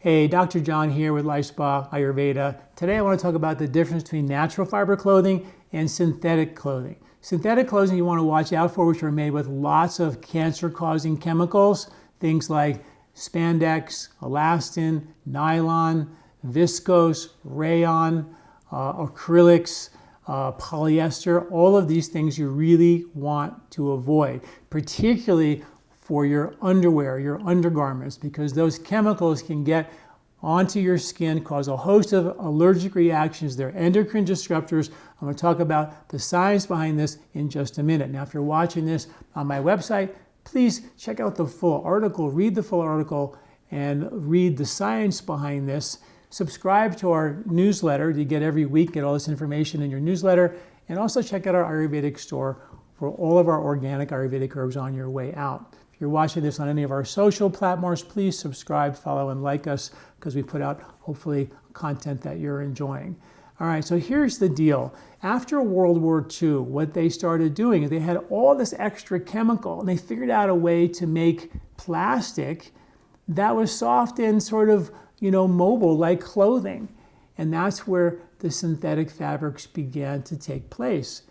Hey, Dr. John here with LifeSpa, Ayurveda. Today I want to talk about the difference between natural fiber clothing and synthetic clothing. Synthetic clothing you want to watch out for, which are made with lots of cancer-causing chemicals, things like spandex, elastin, nylon, viscose, rayon, acrylics, polyester. All of these things you really want to avoid, particularly for your underwear, your undergarments, because those chemicals can get onto your skin, cause a host of allergic reactions. They're endocrine disruptors. I'm going to talk about the science behind this in just a minute. Now, if you're watching this on my website, please check out the full article, read the full article, and read the science behind this. Subscribe to our newsletter to get every week, get all this information in your newsletter, and also check out our Ayurvedic store for all of our organic Ayurvedic herbs on your way out. If you're watching this on any of our social platforms, please subscribe, follow, and like us, because we put out, hopefully, content that you're enjoying. All right, so here's the deal. After World War II, what they started doing is they had all this extra chemical, and they figured out a way to make plastic that was soft and sort of, mobile like clothing. And that's where the synthetic fabrics began to take place.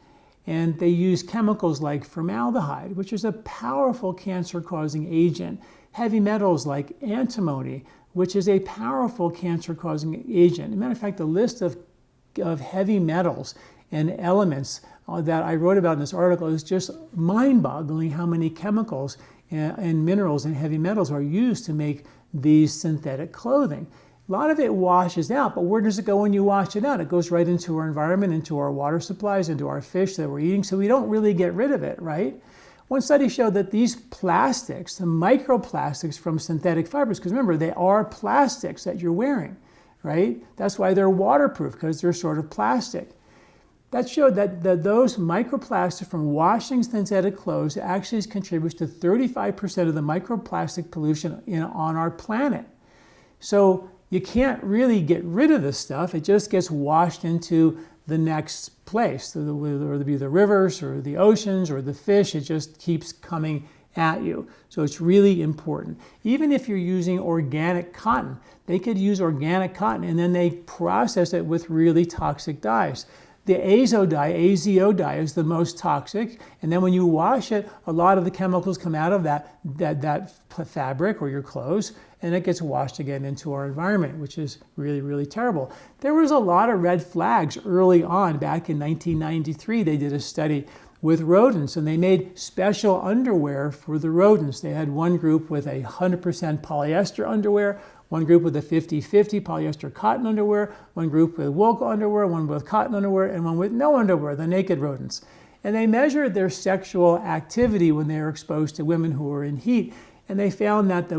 And they use chemicals like formaldehyde, which is a powerful cancer-causing agent. Heavy metals like antimony, which is a powerful cancer-causing agent. As a matter of fact, the list of heavy metals and elements that I wrote about in this article is just mind-boggling how many chemicals and minerals and heavy metals are used to make these synthetic clothing. A lot of it washes out, but where does it go when you wash it out? It goes right into our environment, into our water supplies, into our fish that we're eating, so we don't really get rid of it, right? One study showed that these plastics, the microplastics from synthetic fibers, because remember, they are plastics that you're wearing, right? That's why they're waterproof, because they're sort of plastic. That showed that those microplastics from washing synthetic clothes actually contributes to 35% of the microplastic pollution on our planet. So you can't really get rid of this stuff. It just gets washed into the next place, whether it be the rivers or the oceans or the fish. It just keeps coming at you. So it's really important. Even if you're using organic cotton, they could use organic cotton and then they process it with really toxic dyes. The azo dye is the most toxic, and then when you wash it, a lot of the chemicals come out of that fabric or your clothes, and it gets washed again into our environment, which is really, really terrible. There was a lot of red flags early on. Back in 1993, they did a study with rodents, and they made special underwear for the rodents. They had one group with 100% polyester underwear, one group with a 50-50 polyester cotton underwear, one group with wool underwear, one with cotton underwear, and one with no underwear, the naked rodents. And they measured their sexual activity when they were exposed to women who were in heat, and they found that the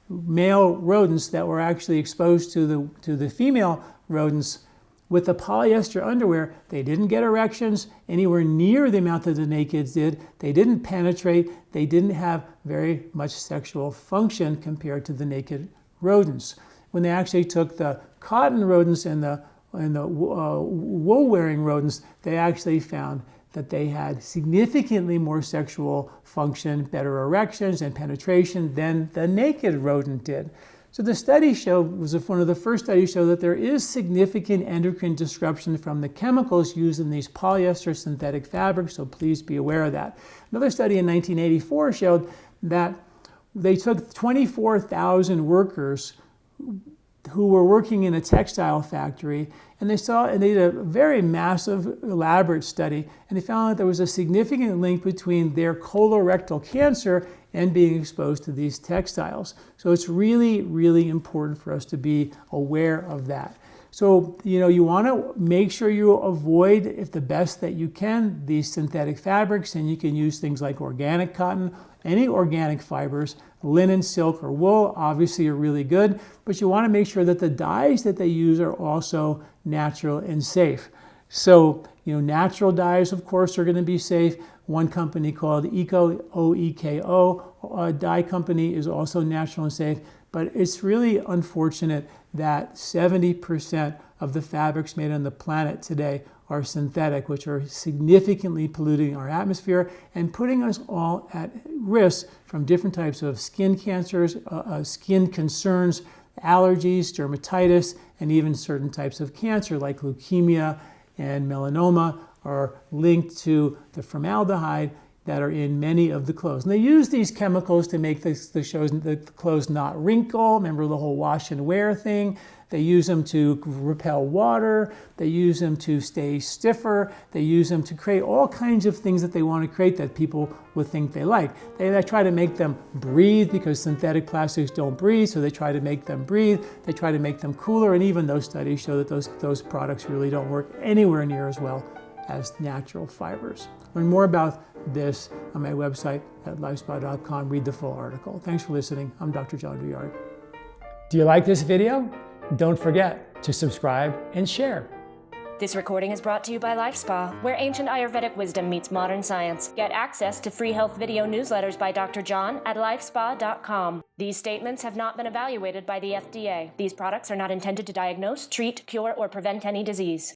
male rodents that were actually exposed to the female rodents with the polyester underwear, they didn't get erections anywhere near the amount that the nakeds did. They didn't penetrate. They didn't have very much sexual function compared to the naked rodents. When they actually took the cotton rodents and the wool-wearing rodents, they actually found that they had significantly more sexual function, better erections and penetration than the naked rodent did. So the study was one of the first studies showed that there is significant endocrine disruption from the chemicals used in these polyester synthetic fabrics, so please be aware of that. Another study in 1984 showed that they took 24,000 workers who were working in a textile factory, and they did a very massive, elaborate study, and they found that there was a significant link between their colorectal cancer and being exposed to these textiles. So it's really, really important for us to be aware of that. So, you want to make sure you avoid, if the best that you can, these synthetic fabrics, and you can use things like organic cotton, any organic fibers, linen, silk, or wool obviously are really good, but you want to make sure that the dyes that they use are also natural and safe. So, natural dyes, of course, are going to be safe. One company called OEKO dye company is also natural and safe, but it's really unfortunate that 70% of the fabrics made on the planet today are synthetic, which are significantly polluting our atmosphere and putting us all at risk from different types of skin cancers, skin concerns, allergies, dermatitis, and even certain types of cancer like leukemia and melanoma are linked to the formaldehyde that are in many of the clothes. And they use these chemicals to make the clothes not wrinkle. Remember the whole wash and wear thing? They use them to repel water. They use them to stay stiffer. They use them to create all kinds of things that they want to create that people would think they like. They try to make them breathe because synthetic plastics don't breathe, so they try to make them breathe. They try to make them cooler, and even those studies show that those products really don't work anywhere near as well as natural fibers. Learn more about this on my website at lifespa.com. Read the full article. Thanks for listening. I'm Dr. John Douillard. Do you like this video? Don't forget to subscribe and share. This recording is brought to you by LifeSpa, where ancient Ayurvedic wisdom meets modern science. Get access to free health video newsletters by Dr. John at lifespa.com. These statements have not been evaluated by the FDA. These products are not intended to diagnose, treat, cure, or prevent any disease.